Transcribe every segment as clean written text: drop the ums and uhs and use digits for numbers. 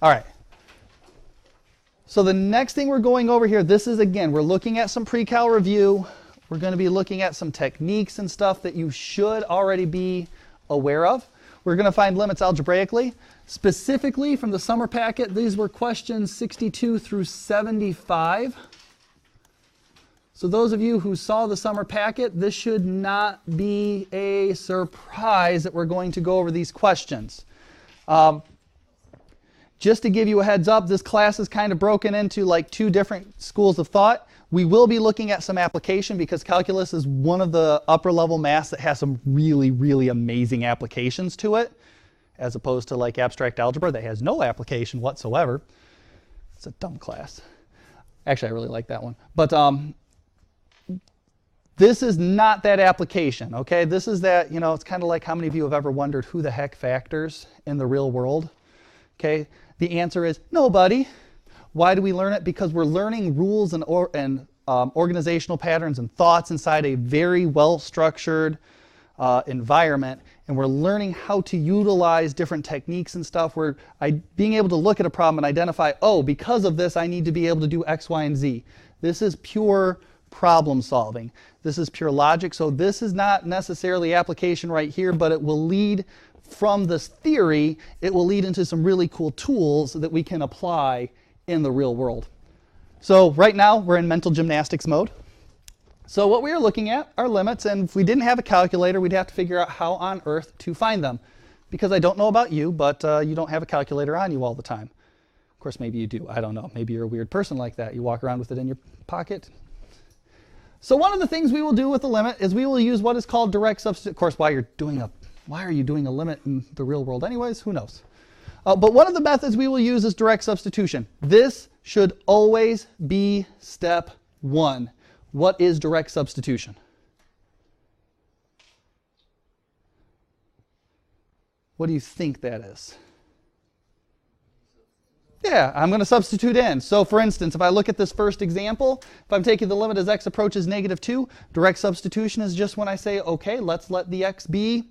All right. So the next thing we're going over here, this is, again, we're looking at some pre-cal review. We're going to be looking at some techniques and stuff that you should already be aware of. We're going to find limits algebraically. Specifically from the summer packet, these were questions 62 through 75. So those of you who saw the summer packet, this should not be a surprise that we're going to go over these questions. Just to give you a heads up, this class is kind of broken into like two different schools of thought. We will be looking at some application because calculus is one of the upper level maths that has some really, really amazing applications to it, as opposed to like abstract algebra that has no application whatsoever. It's a dumb class. Actually, I really like that one. But this is not that application, okay? This is that, you know, it's kind of like how many of you have ever wondered who the heck factors in the real world? Okay, the answer is nobody. Why do we learn it? Because we're learning rules and organizational patterns and thoughts inside a very well-structured environment, and we're learning how to utilize different techniques and stuff. We're being able to look at a problem and identify, oh, because of this, I need to be able to do X, Y, and Z. This is pure problem solving. This is pure logic. So this is not necessarily application right here, but it will lead from this theory, it will lead into some really cool tools that we can apply in the real world. So right now we're in mental gymnastics mode. So what we are looking at are limits, and if we didn't have a calculator, we'd have to figure out how on earth to find them. Because I don't know about you, but you don't have a calculator on you all the time. Of course, maybe you do. I don't know. Maybe you're a weird person like that. You walk around with it in your pocket. So one of the things we will do with the limit is we will use what is called direct substitution. Of course, why are you doing a limit in the real world anyways? Who knows? But one of the methods we will use is direct substitution. This should always be step one. What is direct substitution? What do you think that is? Yeah, I'm going to substitute in. So for instance, if I look at this first example, if I'm taking the limit as x approaches -2, direct substitution is just when I say, okay, let's let the x be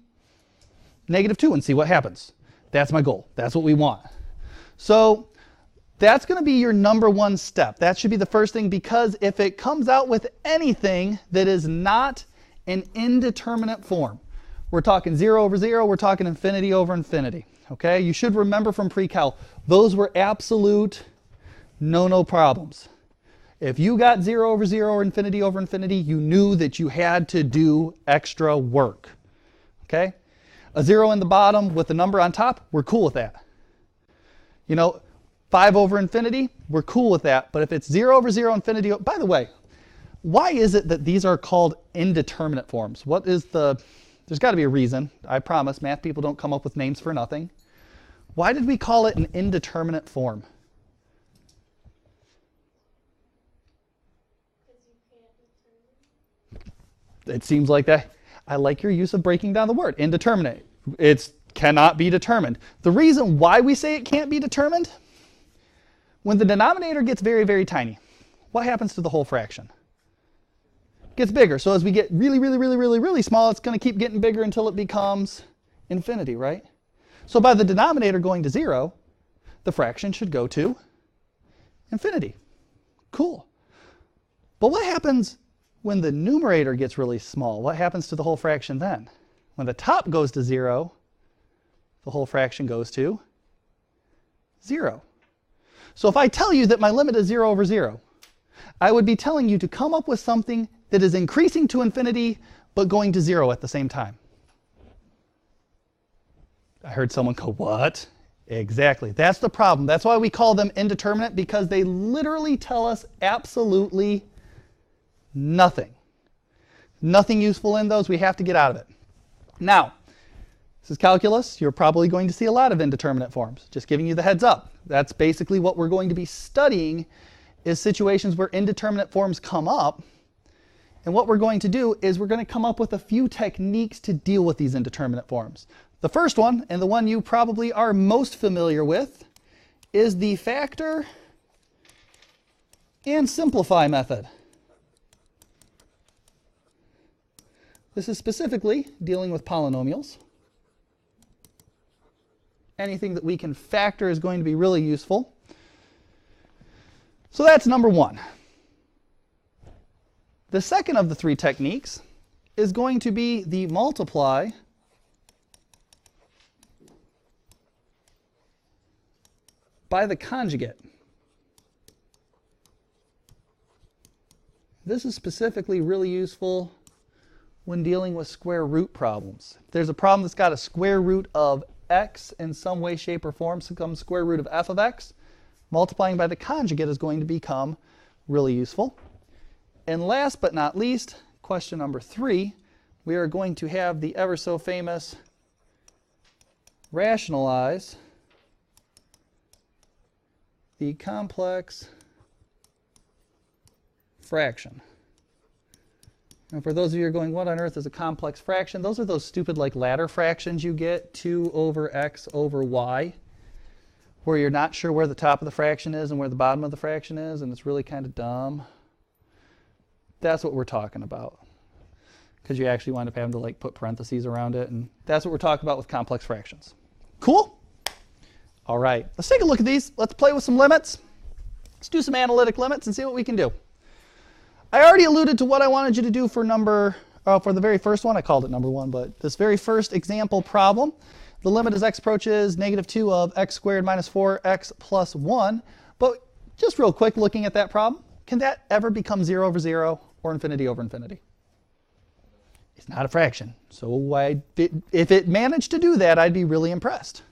-2 and see what happens. That's my goal. That's what we want. So that's going to be your number one step. That should be the first thing, because if it comes out with anything that is not an indeterminate form, we're talking 0 over 0, we're talking infinity over infinity. Okay? You should remember from pre-cal, those were absolute no problems. If you got 0 over 0 or infinity over infinity, you knew that you had to do extra work. Okay? A 0 in the bottom with a number on top, we're cool with that. You know, 5 over infinity, we're cool with that. But if it's 0 over 0 infinity, by the way, why is it that these are called indeterminate forms? What is there's got to be a reason. I promise, math people don't come up with names for nothing. Why did we call it an indeterminate form? It seems like that. I like your use of breaking down the word, indeterminate. It cannot be determined. The reason why we say it can't be determined, when the denominator gets very tiny, what happens to the whole fraction? It gets bigger. So as we get really small, it's going to keep getting bigger until it becomes infinity, right? So by the denominator going to 0, the fraction should go to infinity. Cool. But what happens when the numerator gets really small? What happens to the whole fraction then? When the top goes to 0, the whole fraction goes to 0. So if I tell you that my limit is 0 over 0, I would be telling you to come up with something that is increasing to infinity but going to 0 at the same time. I heard someone go, what? Exactly. That's the problem. That's why we call them indeterminate, because they literally tell us absolutely nothing. Nothing useful in those. We have to get out of it. Now, this is calculus. You're probably going to see a lot of indeterminate forms. Just giving you the heads up. That's basically what we're going to be studying, is situations where indeterminate forms come up. And what we're going to do is we're going to come up with a few techniques to deal with these indeterminate forms. The first one, and the one you probably are most familiar with, is the factor and simplify method. This is specifically dealing with polynomials. anything that we can factor is going to be really useful. So that's number one. The second of the three techniques is going to be the multiply by the conjugate. This is specifically really useful when dealing with square root problems. If there's a problem that's got a square root of x in some way, shape, or form, some square root of f of x, multiplying by the conjugate is going to become really useful. And last but not least, question number 3, we are going to have the ever so famous rationalize the complex fraction. And for those of you who are going, what on earth is a complex fraction? Those are those stupid like ladder fractions you get, 2 over x over y, where you're not sure where the top of the fraction is and where the bottom of the fraction is, and it's really kind of dumb. That's what we're talking about, because you actually wind up having to like put parentheses around it, and that's what we're talking about with complex fractions. Cool? All right, let's take a look at these. Let's play with some limits. Let's do some analytic limits and see what we can do. I already alluded to what I wanted you to do for for the very first one. I called it number 1, but this very first example problem, the limit as x approaches -2 of x squared minus 4x plus 1. But just real quick, looking at that problem, can that ever become 0 over 0 or infinity over infinity? It's not a fraction. So if it managed to do that, I'd be really impressed.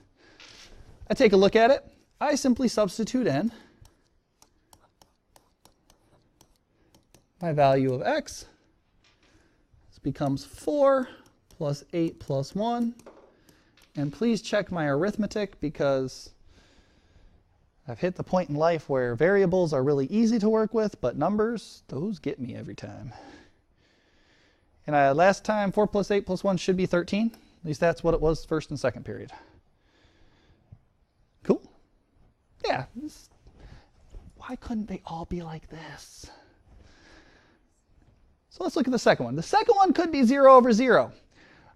I take a look at it. I simply substitute in my value of x. This becomes 4 plus 8 plus 1. And please check my arithmetic, because I've hit the point in life where variables are really easy to work with, but numbers, those get me every time. And last time, 4 plus 8 plus 1 should be 13. At least that's what it was first and second period. Cool? Yeah. Why couldn't they all be like this? So let's look at the second one. The second one could be 0 over 0.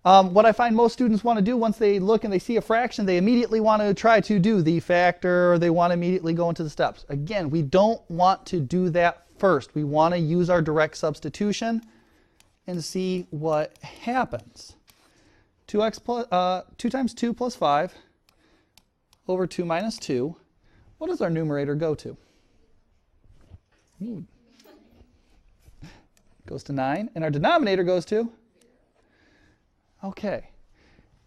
What I find most students want to do once they look and they see a fraction, they immediately want to try to do the factor, or they want to immediately go into the steps. Again, we don't want to do that first. We want to use our direct substitution and see what happens. 2 times 2 plus 5 over 2 minus 2. What does our numerator go to? Goes to 9. And our denominator goes to? Okay.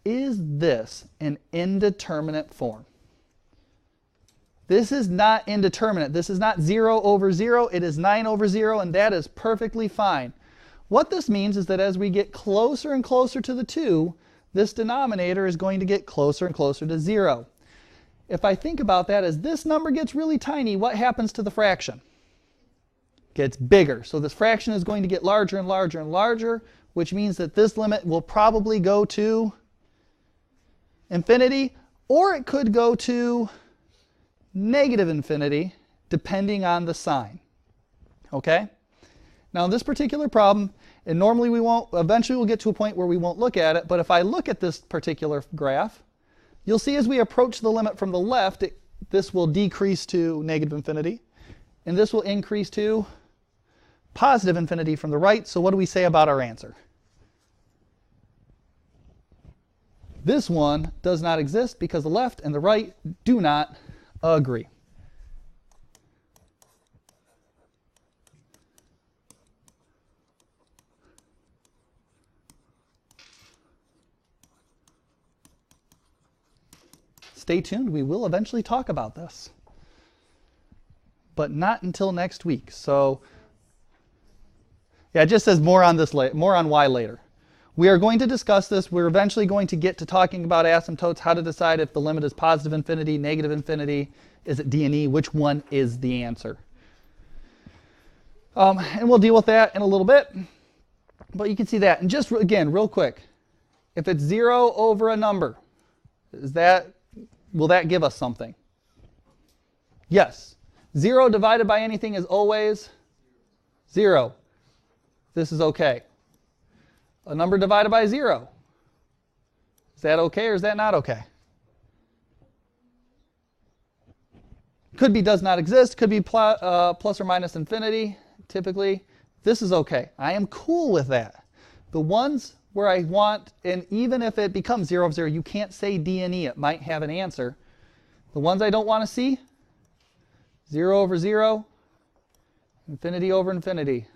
Is this an indeterminate form? This is not indeterminate. This is not 0 over 0. It is 9 over 0, and that is perfectly fine. What this means is that as we get closer and closer to the 2, this denominator is going to get closer and closer to 0. If I think about that, as this number gets really tiny, what happens to the fraction? It gets bigger. So this fraction is going to get larger and larger and larger, which means that this limit will probably go to infinity, or it could go to negative infinity, depending on the sign. Okay? Now in this particular problem, and normally we won't, eventually we'll get to a point where we won't look at it, but if I look at this particular graph, you'll see as we approach the limit from the left, this will decrease to negative infinity, and this will increase to positive infinity from the right. So what do we say about our answer? This one does not exist because the left and the right do not agree. Stay tuned. We will eventually talk about this, but not until next week. So yeah, it just says more on this more on why later. We are going to discuss this. We're eventually going to get to talking about asymptotes, how to decide if the limit is positive infinity, negative infinity, is it D and E, which one is the answer. And we'll deal with that in a little bit. But you can see that. And just again, real quick, if it's 0 over a number, will that give us something? Yes. 0 divided by anything is always 0. This is okay. A number divided by 0. Is that okay or is that not okay? Could be does not exist, could be plus or minus infinity, typically. This is okay. I am cool with that. The ones where I want, and even if it becomes 0 of 0, you can't say D and E. It might have an answer. The ones I don't want to see, 0 over 0, infinity over infinity.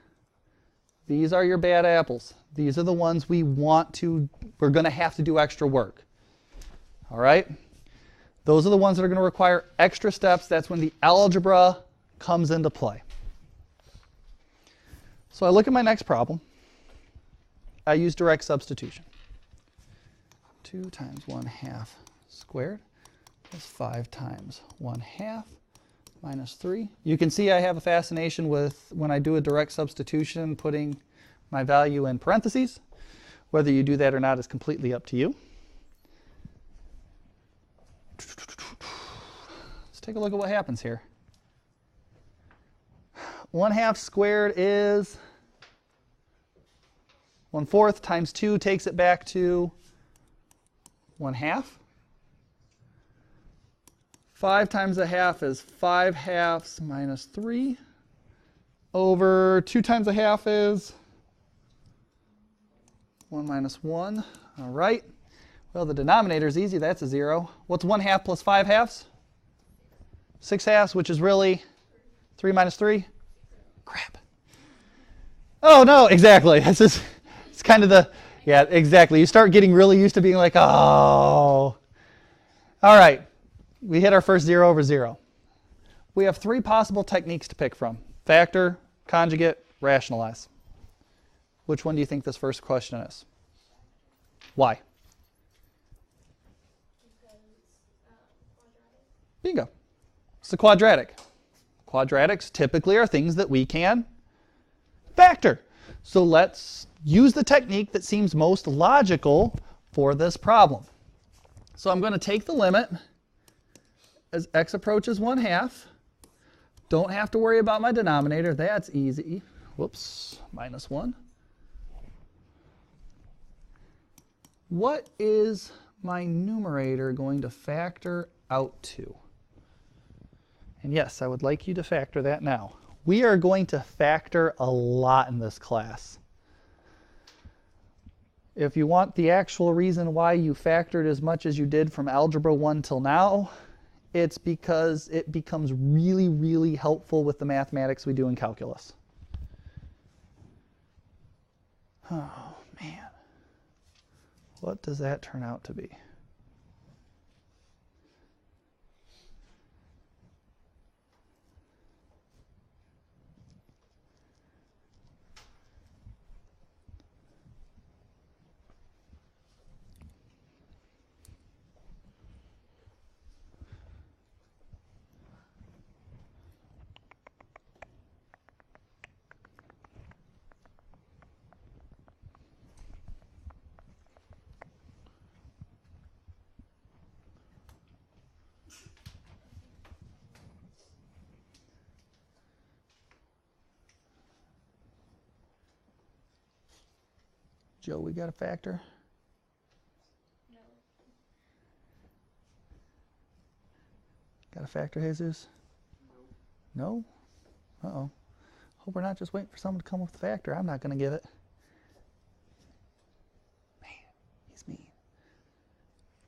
These are your bad apples. These are the ones we're going to have to do extra work. All right? Those are the ones that are going to require extra steps. That's when the algebra comes into play. So I look at my next problem. I use direct substitution. 2 times 1/2 squared plus 5 times 1/2 minus 3. You can see I have a fascination with when I do a direct substitution, putting my value in parentheses. Whether you do that or not is completely up to you. Let's take a look at what happens here. 1/2 squared is 1/4 times 2 takes it back to 1/2. 5 times 1/2 is 5/2 minus 3 over 2 times 1/2 is 1 minus 1. All right. Well, the denominator is easy. That's a 0. What's 1/2 plus 5/2? 6/2, which is really 3 minus 3. Crap. Oh, no, exactly. It's kind of the, yeah, exactly. You start getting really used to being like, oh. All right. We hit our first 0 over 0. We have 3 possible techniques to pick from. Factor, conjugate, rationalize. Which one do you think this first question is? Why? Bingo. It's the quadratic. Quadratics typically are things that we can factor. So let's use the technique that seems most logical for this problem. So I'm going to take the limit as x approaches 1/2. Don't have to worry about my denominator. That's easy. Whoops, minus 1. What is my numerator going to factor out to? And yes, I would like you to factor that now. We are going to factor a lot in this class. If you want the actual reason why you factored as much as you did from Algebra 1 till now, it's because it becomes really, really helpful with the mathematics we do in calculus. Oh, man. What does that turn out to be? Joe, we got a factor? No. Got a factor, Jesus? No. No? Uh-oh. Hope we're not just waiting for someone to come with the factor. I'm not going to give it. Man, he's mean.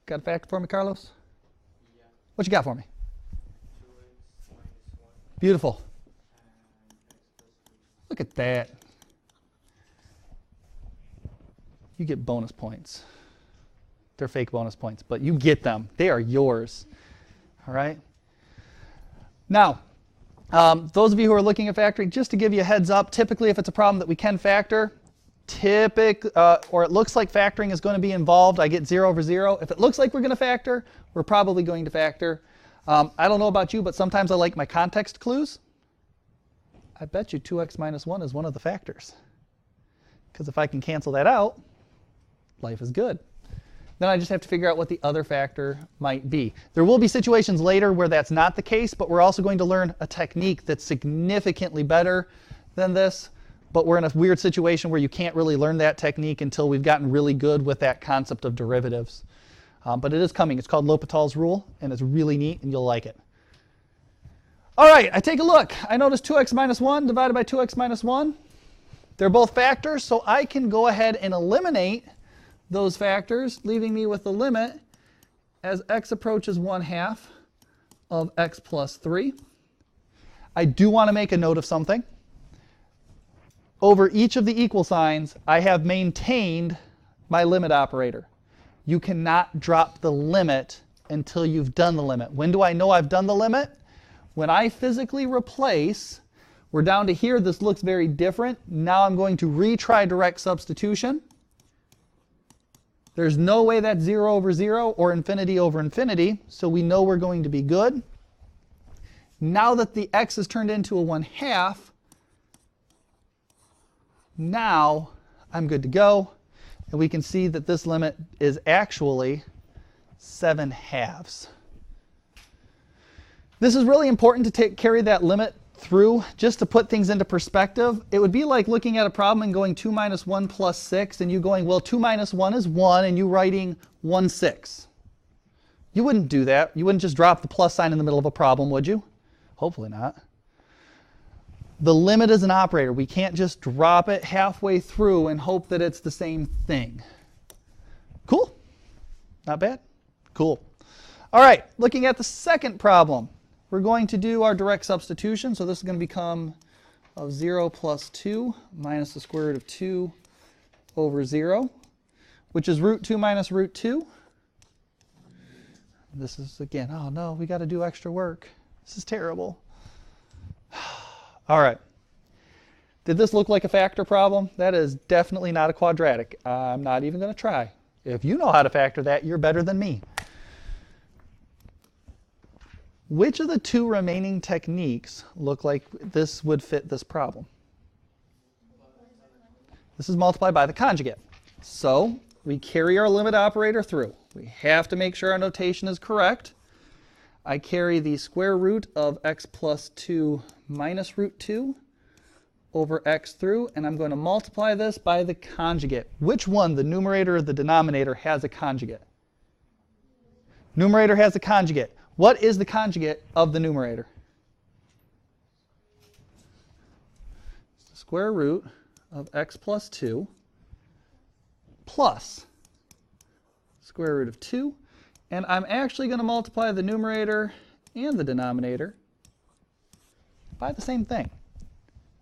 Got a factor for me, Carlos? Yeah. What you got for me? 2x minus 1. Beautiful. And x plus 3. Look at that. You get bonus points. They're fake bonus points, but you get them. They are yours. All right? Now, those of you who are looking at factoring, just to give you a heads up, typically if it's a problem that we can factor, or it looks like factoring is going to be involved, I get 0 over 0. If it looks like we're going to factor, we're probably going to factor. I don't know about you, but sometimes I like my context clues. I bet you 2x minus 1 is one of the factors. Because if I can cancel that out, life is good. Then I just have to figure out what the other factor might be. There will be situations later where that's not the case, but we're also going to learn a technique that's significantly better than this. But we're in a weird situation where you can't really learn that technique until we've gotten really good with that concept of derivatives. But it is coming. It's called L'Hopital's rule, and it's really neat, and you'll like it. All right, I take a look. I notice 2x minus 1 divided by 2x minus 1. They're both factors, so I can go ahead and eliminate those factors, leaving me with the limit as x approaches 1/2 of x plus 3. I do want to make a note of something. Over each of the equal signs, I have maintained my limit operator. You cannot drop the limit until you've done the limit. When do I know I've done the limit? When I physically replace, we're down to here, this looks very different. Now I'm going to retry direct substitution. There's no way that's 0 over 0 or infinity over infinity, so we know we're going to be good. Now that the x is turned into a 1/2, now I'm good to go. And we can see that this limit is actually 7/2. This is really important to carry that limit through just to put things into perspective. It would be like looking at a problem and going 2 minus 1 plus 6 and you going, well, 2 minus 1 is 1 and you writing 1/6. You wouldn't do that. You wouldn't just drop the plus sign in the middle of a problem, would you? Hopefully not. The limit is an operator. We can't just drop it halfway through and hope that it's the same thing. Cool? Not bad? Cool. All right, looking at the second problem. We're going to do our direct substitution. So this is going to become of 0 plus 2 minus the square root of 2 over 0, which is root 2 minus root 2. This is, again, oh no, we got to do extra work. This is terrible. All right. Did this look like a factor problem? That is definitely not a quadratic. I'm not even going to try. If you know how to factor that, you're better than me. Which of the two remaining techniques look like this would fit this problem? This is multiplied by the conjugate. So we carry our limit operator through. We have to make sure our notation is correct. I carry the square root of x plus 2 minus root 2 over x through, and I'm going to multiply this by the conjugate. Which one, the numerator or the denominator, has a conjugate? Numerator has a conjugate. What is the conjugate of the numerator? It's the square root of x plus 2 plus square root of 2. And I'm actually going to multiply the numerator and the denominator by the same thing.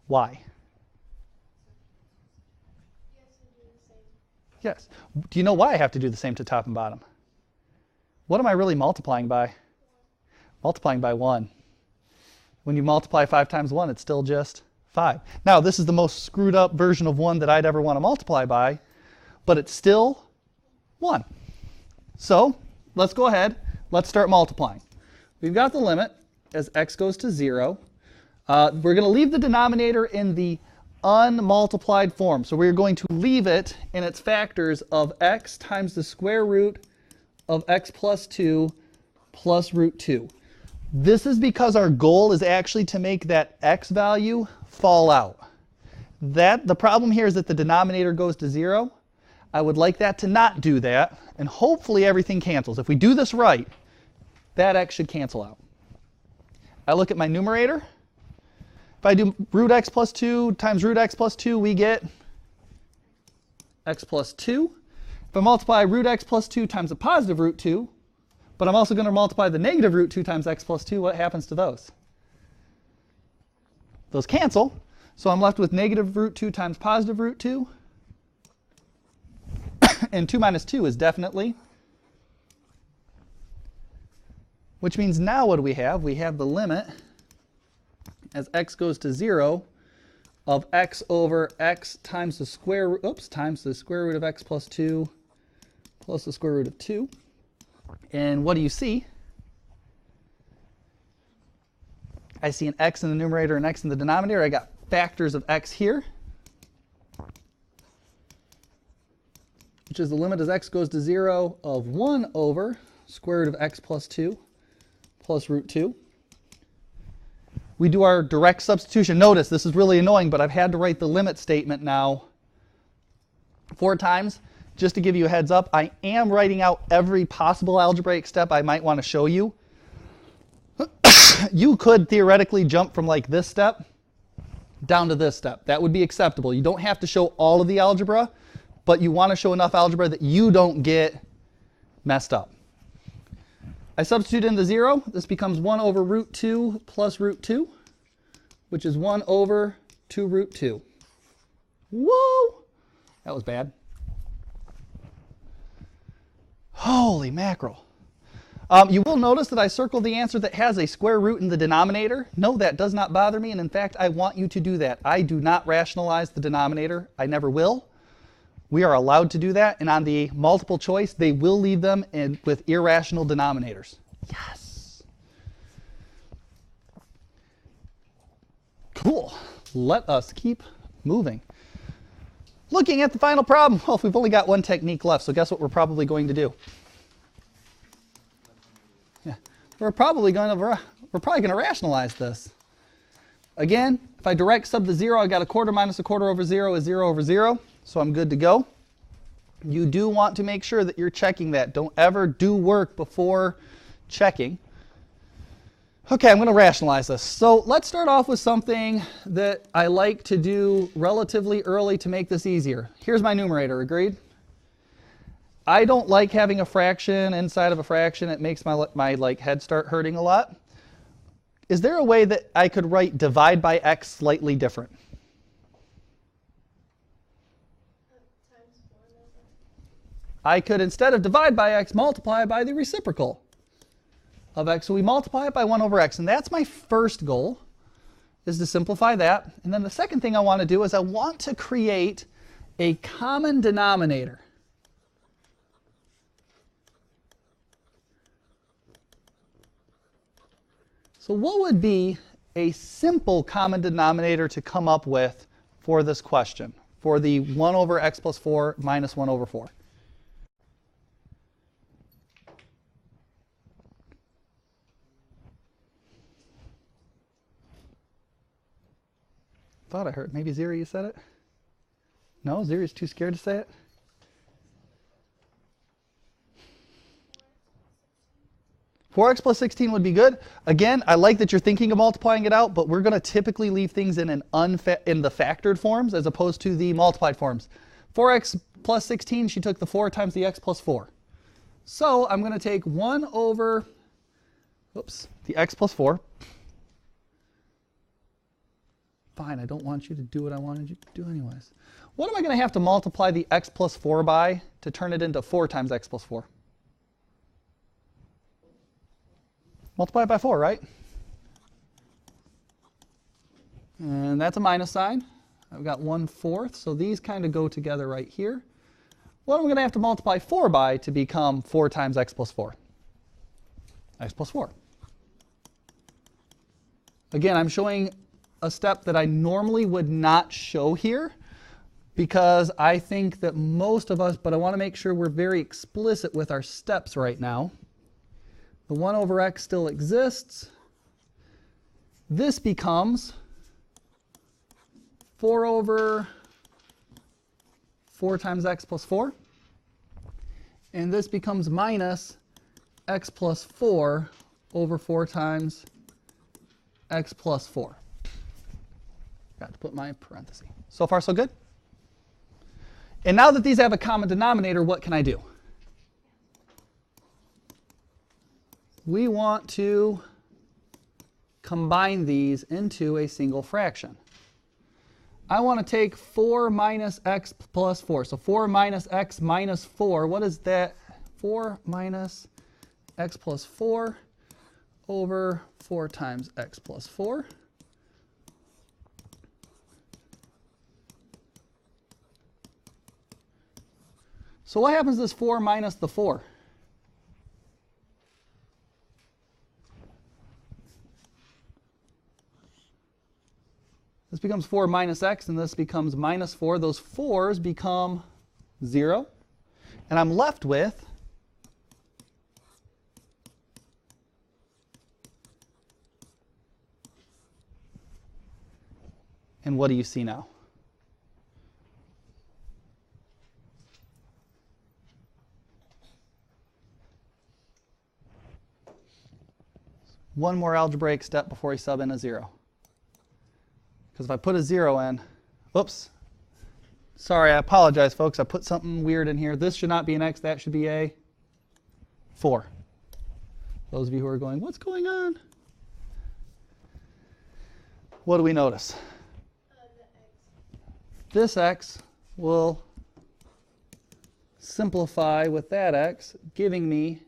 Why? Yes. Do you know why I have to do the same to top and bottom? What am I really multiplying by? Multiplying by 1. When you multiply 5 times 1, it's still just 5. Now, this is the most screwed up version of 1 that I'd ever want to multiply by, but it's still 1. So let's go ahead. Let's start multiplying. We've got the limit as x goes to 0. We're going to leave the denominator in the unmultiplied form. So we're going to leave it in its factors of x times the square root of x plus 2 plus root 2. This is because our goal is actually to make that x value fall out. The problem here is that the denominator goes to 0. I would like that to not do that, and hopefully everything cancels. If we do this right, that x should cancel out. I look at my numerator. If I do root x plus 2 times root x plus 2, we get x plus 2. If I multiply root x plus 2 times a positive root 2, but I'm also going to multiply the negative root 2 times x plus 2, what happens to those? Those cancel. So I'm left with negative root 2 times positive root 2. And 2 minus 2 is definitely. Which means now what do we have? We have the limit as x goes to 0 of x over x times the square root, times the square root of x plus 2 plus the square root of 2. And what do you see? I see an x in the numerator and x in the denominator. I got factors of x here, which is the limit as x goes to 0 of 1 over square root of x plus 2 plus root 2. We do our direct substitution. Notice, this is really annoying, but I've had to write the limit statement now 4 times. Just to give you a heads up, I am writing out every possible algebraic step I might want to show you. you could theoretically jump from like this step down to this step. That would be acceptable. You don't have to show all of the algebra, but you want to show enough algebra that you don't get messed up. I substitute in the 0. This becomes 1 over root 2 plus root 2, which is 1 over 2 root 2. Whoa! That was bad. Holy mackerel. You will notice that I circled the answer that has a square root in the denominator. No, that does not bother me, and in fact, I want you to do that. I do not rationalize the denominator. I never will. We are allowed to do that, and on the multiple choice, they will leave them with irrational denominators. Yes. Cool. Let us keep moving. Looking at the final problem. Well, we've only got one technique left, so guess what we're probably going to do? Yeah, we're probably going to rationalize this. Again, if I direct sub the 0, I got a quarter minus a quarter over 0 is 0 over 0. So I'm good to go. You do want to make sure that you're checking that. Don't ever do work before checking. Okay, I'm going to rationalize this. So let's start off with something that I like to do relatively early to make this easier. Here's my numerator, agreed? I don't like having a fraction inside of a fraction. It makes my head start hurting a lot. Is there a way that I could write divide by x slightly different? I could, instead of divide by x, multiply by the reciprocal of x. So we multiply it by 1 over x. And that's my first goal, is to simplify that. And then the second thing I want to do is I want to create a common denominator. So what would be a simple common denominator to come up with for this question, for the 1 over x plus 4 minus 1 over 4? Thought I heard. Maybe Ziri, you said it? No, Ziri's too scared to say it? 4x plus 16 would be good. Again, I like that you're thinking of multiplying it out, but we're going to typically leave things in the factored forms as opposed to the multiplied forms. 4x plus 16, she took the 4 times the x plus 4. So I'm going to take 1 over, the x plus 4. Fine, I don't want you to do what I wanted you to do anyways. What am I going to have to multiply the x plus 4 by to turn it into 4 times x plus 4? Multiply it by 4, right? And that's a minus sign. I've got 1/4, so these kind of go together right here. What am I going to have to multiply 4 by to become 4 times x plus 4? X plus 4. Again, I'm showing a step that I normally would not show here because I think that most of us, but I want to make sure we're very explicit with our steps right now. The 1 over x still exists. This becomes 4 over 4 times x plus 4. And this becomes minus x plus 4 over 4 times x plus 4. Got to put my parenthesis. So far, so good? And now that these have a common denominator, what can I do? We want to combine these into a single fraction. I want to take 4 minus x plus 4. So 4 minus x minus 4, what is that? 4 minus x plus 4 over 4 times x plus 4. So what happens to this 4 minus the 4? This becomes 4 minus x, and this becomes minus 4. Those 4's become 0. And I'm left with and what do you see now? one more algebraic step before I sub in a 0. Because if I put a 0 in, oops, sorry, I apologize, folks. I put something weird in here. This should not be an x, that should be a 4. Those of you who are going, what's going on? What do we notice? This x will simplify with that x, giving me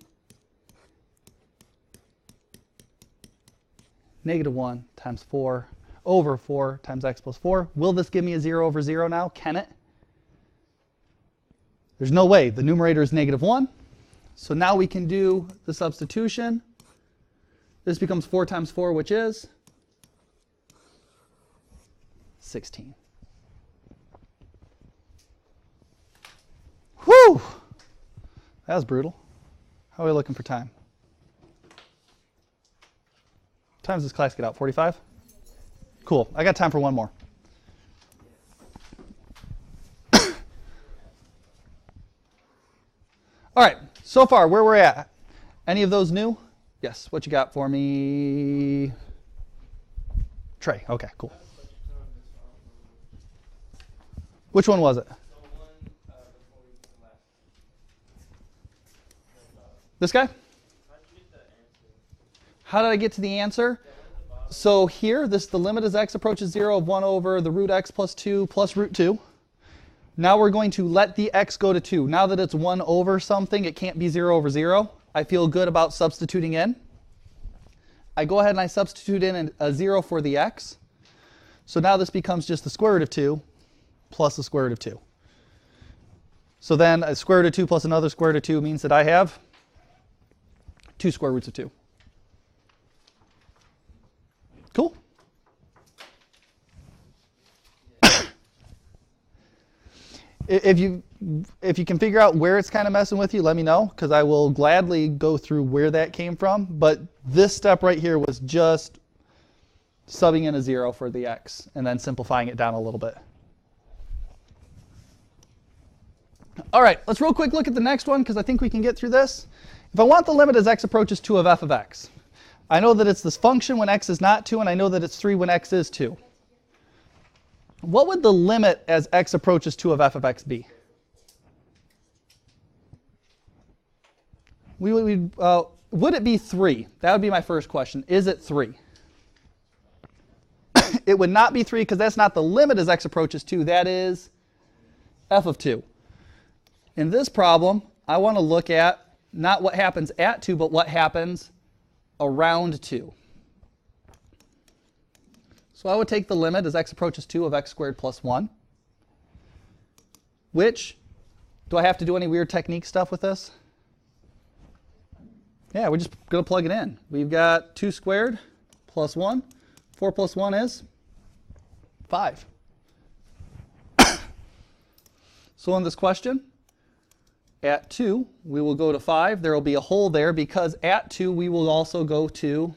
-1 times 4 over 4 times x plus 4. Will this give me a 0 over 0 now? Can it? There's no way. The numerator is -1. So now we can do the substitution. This becomes 4 times 4, which is 16. Whew! That was brutal. How are we looking for time? What time does this class get out? 45? Cool. I got time for one more. All right. So far, where we're at. Any of those new? Yes. What you got for me? Trey. Okay, cool. Which one was it? This guy? How did I get to the answer? So here, the limit as x approaches 0 of 1 over the root x plus 2 plus root 2. Now we're going to let the x go to 2. Now that it's 1 over something, it can't be 0 over 0. I feel good about substituting in. I go ahead and I substitute in a 0 for the x. So now this becomes just the square root of 2 plus the square root of 2. So then a square root of 2 plus another square root of 2 means that I have 2 square roots of 2. Cool? If you can figure out where it's kind of messing with you, let me know, because I will gladly go through where that came from. But this step right here was just subbing in a 0 for the x and then simplifying it down a little bit. All right, let's real quick look at the next one, because I think we can get through this. If I want the limit as x approaches 2 of f of x, I know that it's this function when x is not 2, and I know that it's 3 when x is 2. What would the limit as x approaches 2 of f of x be? Would it be 3? That would be my first question. Is it 3? It would not be 3, because that's not the limit as x approaches 2. That is f of 2. In this problem, I want to look at not what happens at 2, but what happens around 2. So I would take the limit as x approaches 2 of x squared plus 1, which, do I have to do any weird technique stuff with this? Yeah, we're just going to plug it in. We've got 2 squared plus 1. 4 plus 1 is 5. So in this question, at 2, we will go to 5. There will be a hole there because at 2, we will also go to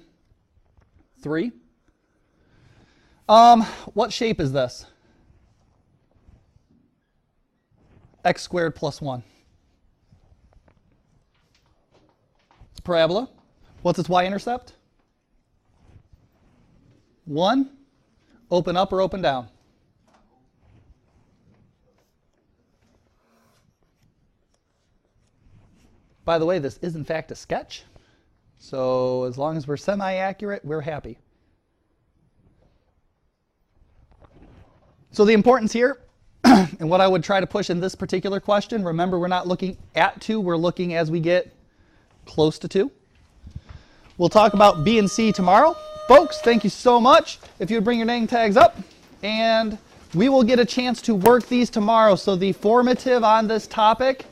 3. What shape is this? X squared plus 1. It's a parabola. What's its y-intercept? 1. Open up or open down? By the way, this is in fact a sketch. So as long as we're semi-accurate, we're happy. So the importance here, and what I would try to push in this particular question, remember we're not looking at 2, we're looking as we get close to 2. We'll talk about B and C tomorrow. Folks, thank you so much. If you would bring your name tags up, and we will get a chance to work these tomorrow. So the formative on this topic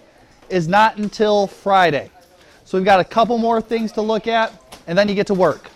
is not until Friday. So we've got a couple more things to look at, and then you get to work.